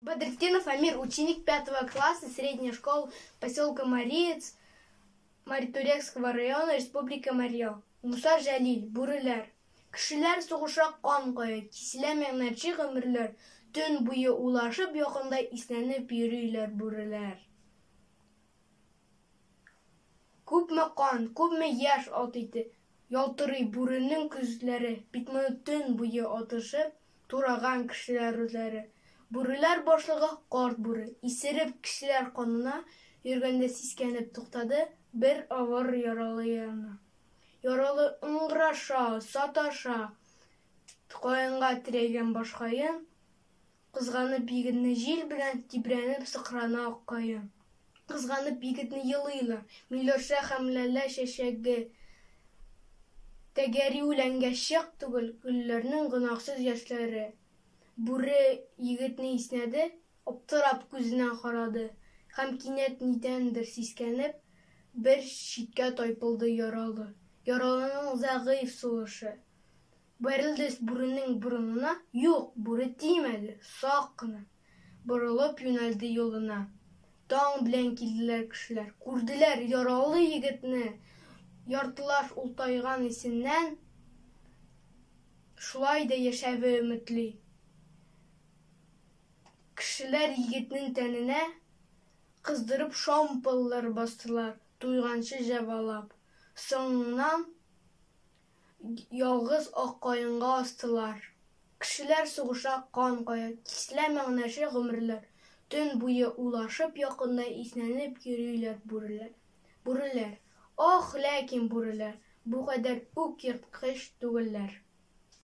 Бадритдинов Амир, ученик 5 класса средней школы поселка Мариец, Маритурекского района, Республика Марьел. Муса Жалиль, бүрелер. Кешеләр сугыша кан коя, киселә меңнәрчә гомерләр, төн буе улашып якында иснәнеп йөриләр бүреләр. Күпме кан, күпме яшь атыйты, ялтырый бүренең күзләре, бит моны төн буе атышып тураган кешеләр үзләре. Бүреләр башлыгы карт бүре, исереп кешеләр канына йөргәндә сискәнеп туктады, бер авыр яралы янына. Яралы ыңгыраша, саташа, каенга терәгән башкаен, кызганып егетне җил белән тибрәнеп сыкрана аккаен. Кызганып егетне елыйлар, Миләүшә һәм Ләлә чәчәге. Тәгәри үләнгә чык түгел, гөлләрнең гөнаһсыз яшьләре. Бүре егетне иснәде, аптырап күзенә карады, һәм кинәт нидәндер сискәнеп, бер читкә тайпылды яралы. Яралының зәгыйфь сулышы. Бәрелде бүренең борынына, юк, бүре тимәде, сак кына. Борылып юнәлде юлына. Таң белән килделәр кешеләр, күрделәр яралы егетне, яртылаш ултайган исеннән, шулай да яшәве өметли. Кешеләр егетнең тәненә кыздырып шампыллар бастылар, туйганчы җәбалап. Соңыннан ялгыз ак каенга астылар. Кешеләр сугыша кан коя, киселә меңнәрчә гомерләр, төн буе улашып якында иснәнеп йөриләр бүреләр. Бүреләр, ох, ләкин бүреләр, бу кадәр үк ерткыч түгелләр.